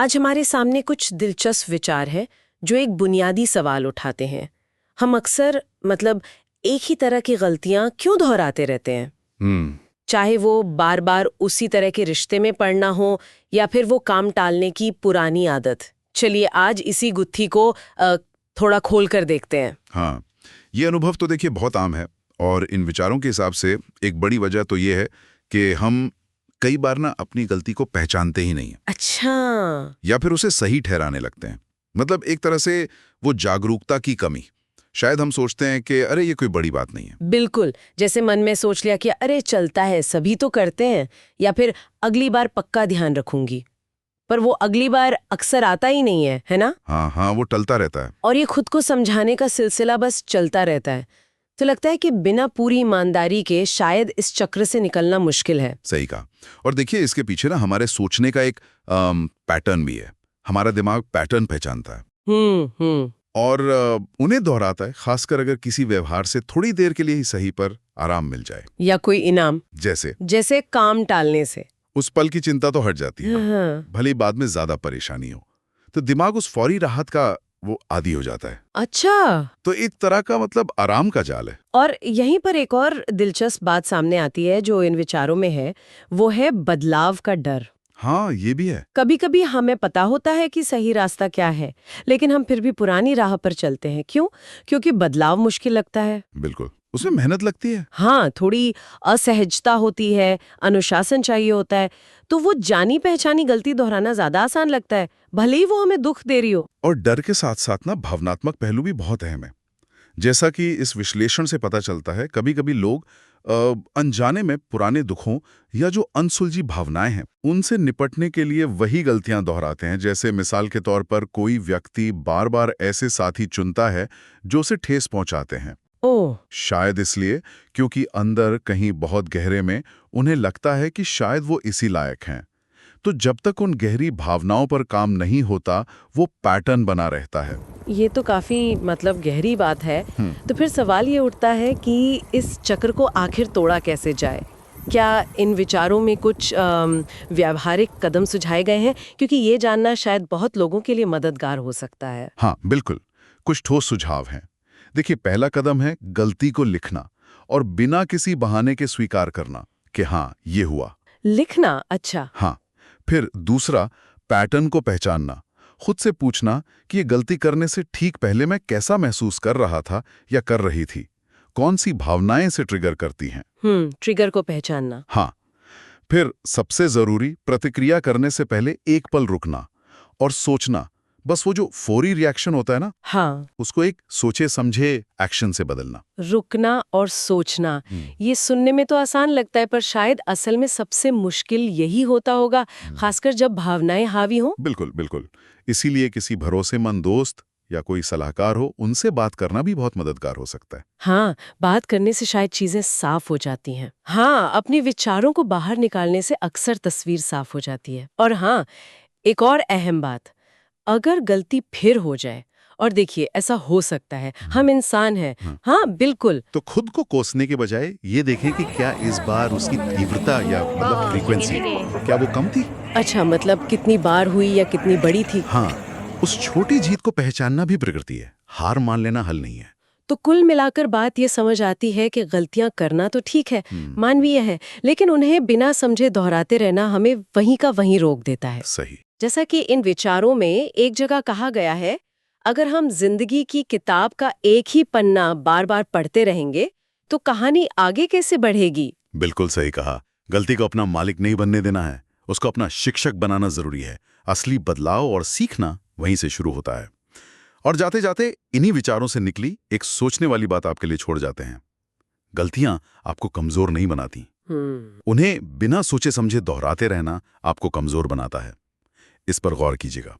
आज हमारे सामने कुछ दिलचस्प विचार है जो एक बुनियादी सवाल उठाते हैं। हम अक्सर एक ही तरह की गलतियां क्यों दोहराते रहते हैं? चाहे वो बार बार उसी तरह के रिश्ते में पड़ना हो या फिर वो काम टालने की पुरानी आदत। चलिए आज इसी गुत्थी को थोड़ा खोल कर देखते हैं। हाँ, ये अनुभव तो देखिए बहुत आम है और इन विचारों के हिसाब से एक बड़ी वजह तो ये है कि हम कई बार ना अपनी गलती को पहचानते ही नहीं है। अच्छा। या फिर उसे सही ठहराने लगते हैं। मतलब एक तरह से वो जागरूकता की कमी। शायद हम सोचते हैं कि अरे ये कोई बड़ी बात नहीं है। बिल्कुल, जैसे मन में सोच लिया कि अरे चलता है, सभी तो करते हैं, या फिर अगली बार पक्का ध्यान रखूंगी। पर वो अगली बार अक्सर आता ही नहीं है ना? हाँ, वो टलता रहता है। और ये खुद को समझाने का सिलसिला बस चलता रहता है। तो लगता है कि बिना पूरी ईमानदारी के शायद इस चक्र से निकलना मुश्किल है। सही कहा। और देखिए इसके पीछे ना हमारे सोचने का एक पैटर्न भी है। हमारा दिमाग पैटर्न पहचानता है और उन्हें दोहराता है, खासकर अगर किसी व्यवहार से थोड़ी देर के लिए ही सही पर आराम मिल जाए या कोई इनाम, जैसे काम टालने से उस पल की चिंता तो हट जाती है। भले ही बाद में ज्यादा परेशानी हो, तो दिमाग उस फौरी राहत का वो आदी हो जाता है। अच्छा, तो एक तरह का आराम का जाल है। और यहीं पर एक और दिलचस्प बात सामने आती है जो इन विचारों में है, वो है बदलाव का डर। हाँ, ये भी है। कभी कभी हमें पता होता है कि सही रास्ता क्या है, लेकिन हम फिर भी पुरानी राह पर चलते हैं। क्यों? क्योंकि बदलाव मुश्किल लगता है। बिल्कुल, उसमें मेहनत लगती है। हाँ, थोड़ी असहजता होती है, अनुशासन चाहिए होता है, तो वो जानी पहचानी गलती दोहराना ज्यादा आसान लगता है, भले ही वो हमें दुख दे रही हो। और डर के साथ साथ ना भावनात्मक पहलू भी बहुत अहम है। जैसा कि इस विश्लेषण से पता चलता है, कभी कभी लोग अनजाने में पुराने दुखों या जो अनसुलझी भावनाएं हैं उनसे निपटने के लिए वही गलतियां दोहराते हैं। जैसे मिसाल के तौर पर कोई व्यक्ति बार बार ऐसे साथी चुनता है जो उसे ठेस पहुंचाते हैं। शायद इसलिए क्योंकि अंदर कहीं बहुत गहरे में उन्हें लगता है कि शायद वो इसी लायक हैं। तो जब तक उन गहरी भावनाओं पर काम नहीं होता, वो पैटर्न बना रहता है। ये तो काफी गहरी बात है। तो फिर सवाल ये उठता है कि इस चक्र को आखिर तोड़ा कैसे जाए? क्या इन विचारों में कुछ व्यावहारिक कदम सुझाए गए हैं? क्योंकि ये जानना शायद बहुत लोगों के लिए मददगार हो सकता है। हाँ, बिल्कुल, कुछ ठोस सुझाव हैं। देखिए, पहला कदम है गलती को लिखना और बिना किसी बहाने के स्वीकार करना कि हाँ, ये हुआ। लिखना? अच्छा। हाँ। फिर दूसरा, पैटर्न को पहचानना। खुद से पूछना कि ये गलती करने से ठीक पहले मैं कैसा महसूस कर रहा था या कर रही थी, कौन सी भावनाएं से ट्रिगर करती हैं। ट्रिगर को पहचानना। हाँ। फिर सबसे जरूरी, प्रतिक्रिया करने से पहले एक पल रुकना और सोचना। बस वो जो फौरी रिएक्शन होता है ना, हाँ, उसको एक सोचे समझे एक्शन से बदलना। रुकना और सोचना, ये सुनने में तो आसान लगता है, पर शायद असल में सबसे मुश्किल यही होता होगा, खासकर जब भावनाएं हावी हों। बिल्कुल बिल्कुल। इसीलिए किसी भरोसेमंद दोस्त या कोई सलाहकार हो, उनसे बात करना भी बहुत मददगार हो सकता है। हाँ, बात करने से शायद चीजें साफ हो जाती हैं। हाँ, अपने विचारों को बाहर निकालने से अक्सर तस्वीर साफ हो जाती है। और हाँ, एक और अहम बात, अगर गलती फिर हो जाए, और देखिए ऐसा हो सकता है, हम इंसान हैं। हाँ बिल्कुल। तो खुद को कोसने के बजाय ये देखें कि क्या इस बार उसकी तीव्रता या फ्रीक्वेंसी क्या वो कम थी। अच्छा, कितनी बार हुई या कितनी बड़ी थी। हाँ, उस छोटी जीत को पहचानना भी प्रकृति है, हार मान लेना हल नहीं है। तो कुल मिलाकर बात ये समझ आती है कि गलतियां करना तो ठीक है, मानवीय है, लेकिन उन्हें बिना समझे दोहराते रहना हमें वहीं का वहीं रोक देता है। सही। जैसा कि इन विचारों में एक जगह कहा गया है, अगर हम जिंदगी की किताब का एक ही पन्ना बार बार पढ़ते रहेंगे तो कहानी आगे कैसे बढ़ेगी। बिल्कुल सही कहा। गलती को अपना मालिक नहीं बनने देना है, उसको अपना शिक्षक बनाना जरूरी है। असली बदलाव और सीखना वहीं से शुरू होता है। और जाते जाते इन्हीं विचारों से निकली एक सोचने वाली बात आपके लिए छोड़ जाते हैं। गलतियां आपको कमजोर नहीं बनाती, उन्हें बिना सोचे समझे दोहराते रहना आपको कमजोर बनाता है। इस पर गौर कीजिएगा।